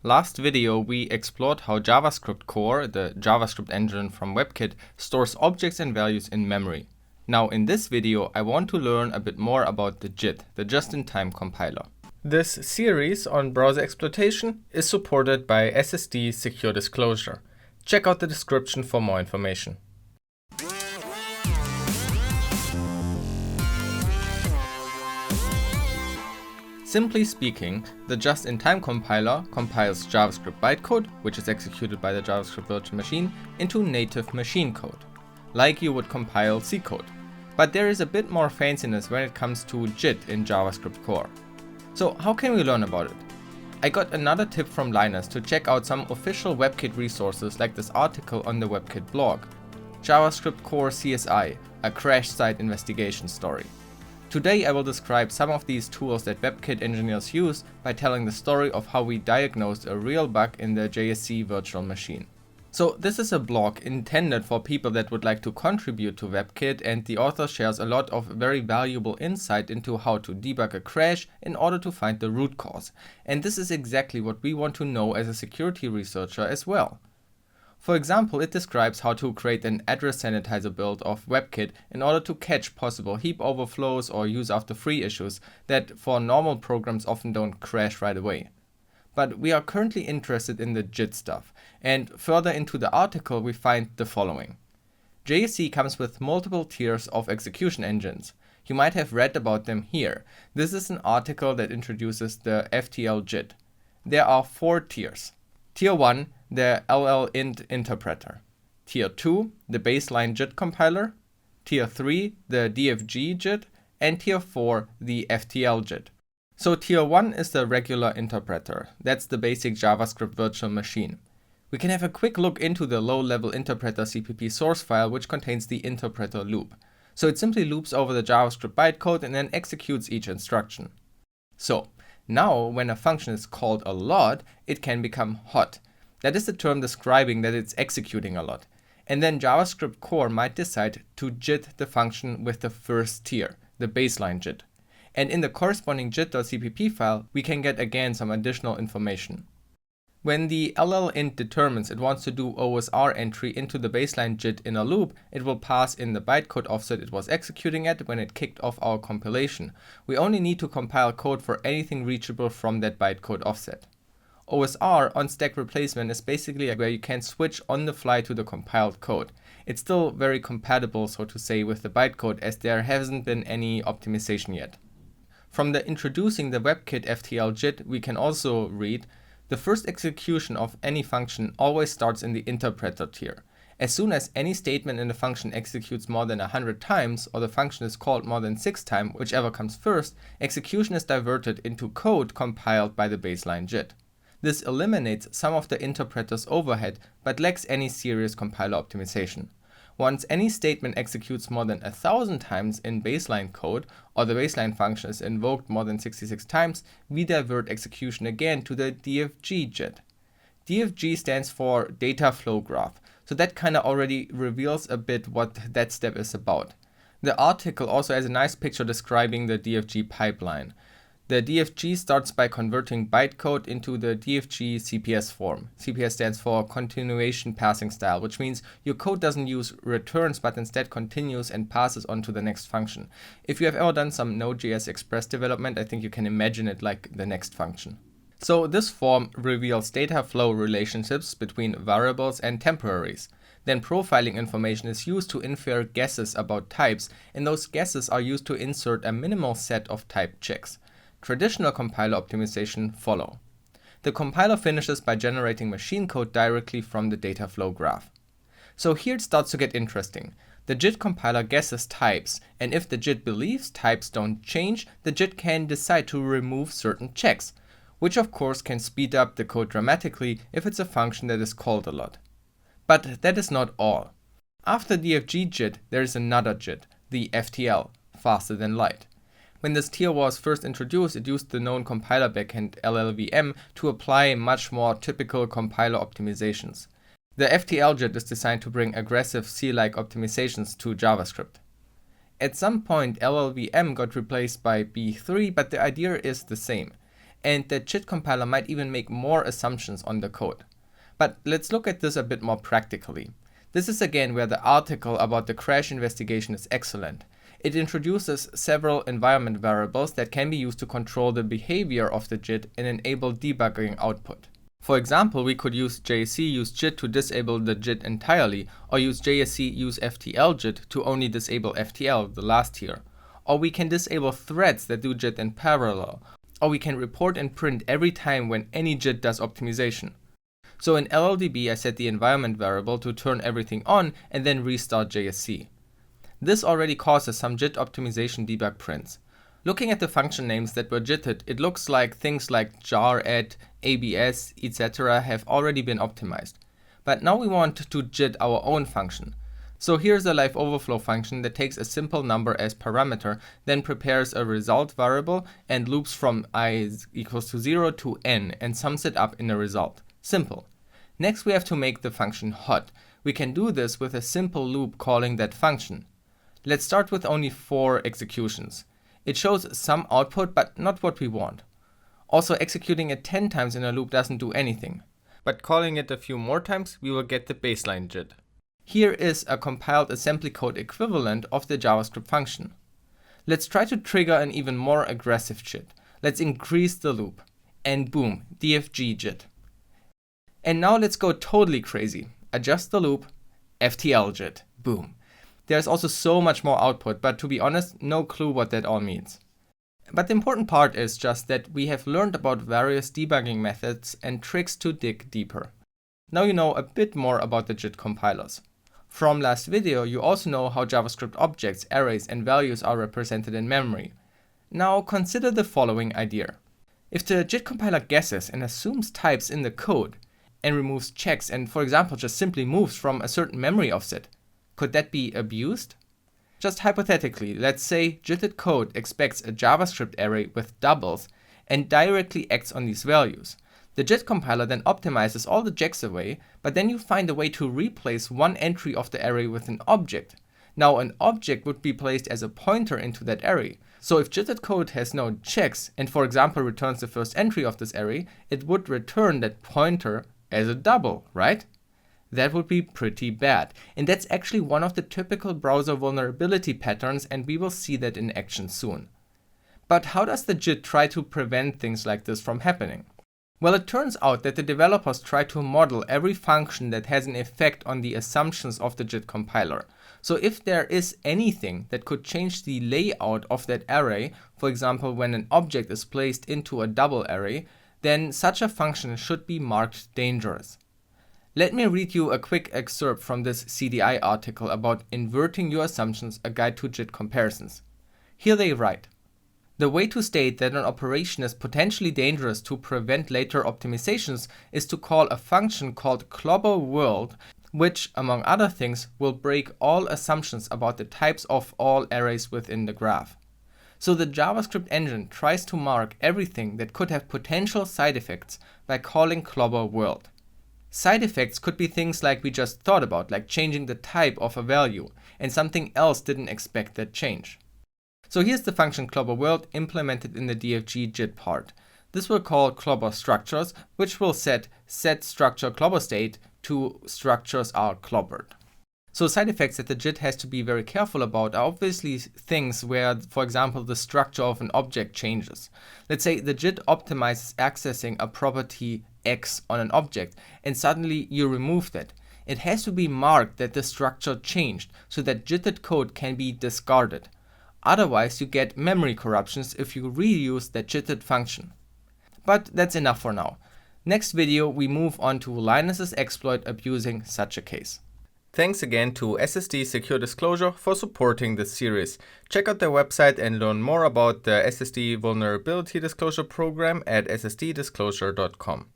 Last video, we explored how JavaScriptCore, the JavaScript engine from WebKit, stores objects and values in memory. Now in this video, I want to learn a bit more about the JIT, the just-in-time compiler. This series on browser exploitation is supported by SSD Secure Disclosure. Check out the description for more information. Simply speaking, the just-in-time compiler compiles JavaScript bytecode, which is executed by the JavaScript virtual machine, into native machine code, like you would compile C code. But there is a bit more fanciness when it comes to JIT in JavaScript core. So how can we learn about it? I got another tip from Linus to check out some official WebKit resources like this article on the WebKit blog, JavaScriptCore CSI, a crash site investigation story. Today I will describe some of these tools that WebKit engineers use by telling the story of how we diagnosed a real bug in the JSC virtual machine. So this is a blog intended for people that would like to contribute to WebKit, and the author shares a lot of very valuable insight into how to debug a crash in order to find the root cause. And this is exactly what we want to know as a security researcher as well. For example, it describes how to create an address sanitizer build of WebKit in order to catch possible heap overflows or use after free issues that for normal programs often don't crash right away. But we are currently interested in the JIT stuff, and further into the article we find the following. JSC comes with multiple tiers of execution engines. You might have read about them here. This is an article that introduces the FTL JIT. There are 4 tiers. Tier 1, the LLInt interpreter. Tier 2, the baseline JIT compiler. Tier 3, the DFG JIT. And Tier 4, the FTL JIT. So Tier 1 is the regular interpreter. That's the basic JavaScript virtual machine. We can have a quick look into the low-level interpreter CPP source file, which contains the interpreter loop. So it simply loops over the JavaScript bytecode and then executes each instruction. So now when a function is called a lot, it can become hot. That is the term describing that it's executing a lot. And then JavaScript core might decide to JIT the function with the first tier, the baseline JIT. And in the corresponding JIT.cpp file, we can get again some additional information. When the LLInt determines it wants to do OSR entry into the baseline JIT in a loop, it will pass in the bytecode offset it was executing at when it kicked off our compilation. We only need to compile code for anything reachable from that bytecode offset. OSR, on stack replacement, is basically where you can switch on the fly to the compiled code. It's still very compatible, so to say, with the bytecode, as there hasn't been any optimization yet. From the introducing the WebKit FTL JIT, we can also read, the first execution of any function always starts in the interpreter tier. As soon as any statement in the function executes more than 100 times, or the function is called more than 6 times, whichever comes first, execution is diverted into code compiled by the baseline JIT. This eliminates some of the interpreter's overhead, but lacks any serious compiler optimization. Once any statement executes more than 1,000 times in baseline code, or the baseline function is invoked more than 66 times, we divert execution again to the DFG JIT. DFG stands for Data Flow Graph, so that kinda already reveals a bit what that step is about. The article also has a nice picture describing the DFG pipeline. The DFG starts by converting bytecode into the DFG CPS form. CPS stands for Continuation Passing Style, which means your code doesn't use returns but instead continues and passes on to the next function. If you have ever done some Node.js Express development, I think you can imagine it like the next function. So this form reveals data flow relationships between variables and temporaries. Then profiling information is used to infer guesses about types, and those guesses are used to insert a minimal set of type checks. Traditional compiler optimization follow. The compiler finishes by generating machine code directly from the data flow graph. So here it starts to get interesting. The JIT compiler guesses types, and if the JIT believes types don't change, the JIT can decide to remove certain checks, which of course can speed up the code dramatically if it's a function that is called a lot. But that is not all. After DFG JIT, there is another JIT, the FTL, faster than light. When this tier was first introduced, it used the known compiler backend LLVM to apply much more typical compiler optimizations. The FTL JIT is designed to bring aggressive C-like optimizations to JavaScript. At some point LLVM got replaced by B3, but the idea is the same. and the JIT compiler might even make more assumptions on the code. But let's look at this a bit more practically. This is again where the article about the crash investigation is excellent. It introduces several environment variables that can be used to control the behavior of the JIT and enable debugging output. For example, we could use JSC use JIT to disable the JIT entirely, or use JSC use FTL JIT to only disable FTL, the last tier. Or we can disable threads that do JIT in parallel, or we can report and print every time when any JIT does optimization. So in LLDB, I set the environment variable to turn everything on and then restart JSC. This already causes some JIT optimization debug prints. Looking at the function names that were JITted, it looks like things like jar, add, abs, etc. have already been optimized. But now we want to JIT our own function. So here's a LiveOverflow function that takes a simple number as parameter, then prepares a result variable and loops from I equals to 0 to n and sums it up in a result. Simple. Next we have to make the function hot. We can do this with a simple loop calling that function. Let's start with only 4 executions. It shows some output, but not what we want. Also, executing it 10 times in a loop doesn't do anything. But calling it a few more times, we will get the baseline JIT. Here is a compiled assembly code equivalent of the JavaScript function. Let's try to trigger an even more aggressive JIT. Let's increase the loop. And boom, DFG JIT. And now let's go totally crazy. Adjust the loop, FTL JIT, boom. There's also so much more output, but to be honest, no clue what that all means. But the important part is just that we have learned about various debugging methods and tricks to dig deeper. Now you know a bit more about the JIT compilers. From last video, you also know how JavaScript objects, arrays, and values are represented in memory. Now consider the following idea. If the JIT compiler guesses and assumes types in the code, and removes checks and, for example, just simply moves from a certain memory offset, could that be abused? Just hypothetically, let's say JITted code expects a JavaScript array with doubles and directly acts on these values. The JIT compiler then optimizes all the checks away, but then you find a way to replace one entry of the array with an object. Now an object would be placed as a pointer into that array. So if JITted code has no checks and, for example, returns the first entry of this array, it would return that pointer as a double, right? That would be pretty bad. And that's actually one of the typical browser vulnerability patterns, and we will see that in action soon. But how does the JIT try to prevent things like this from happening? Well, it turns out that the developers try to model every function that has an effect on the assumptions of the JIT compiler. So if there is anything that could change the layout of that array, for example, when an object is placed into a double array, then such a function should be marked dangerous. Let me read you a quick excerpt from this CDI article about inverting your assumptions, a guide to JIT comparisons. Here they write, the way to state that an operation is potentially dangerous to prevent later optimizations is to call a function called clobberWorld, which, among other things, will break all assumptions about the types of all arrays within the graph. So the JavaScript engine tries to mark everything that could have potential side effects by calling clobberWorld. Side effects could be things like we just thought about, like changing the type of a value, and something else didn't expect that change. So here's the function clobberWorld implemented in the DFG JIT part. This will call clobber structures, which will set structure clobber state to structures are clobbered. So side effects that the JIT has to be very careful about are obviously things where, for example, the structure of an object changes. Let's say the JIT optimizes accessing a property X on an object and suddenly you remove that. It has to be marked that the structure changed so that JITted code can be discarded. Otherwise you get memory corruptions if you reuse that JITted function. But that's enough for now. Next video we move on to Linus's exploit abusing such a case. Thanks again to SSD Secure Disclosure for supporting this series. Check out their website and learn more about the SSD Vulnerability Disclosure Program at ssddisclosure.com.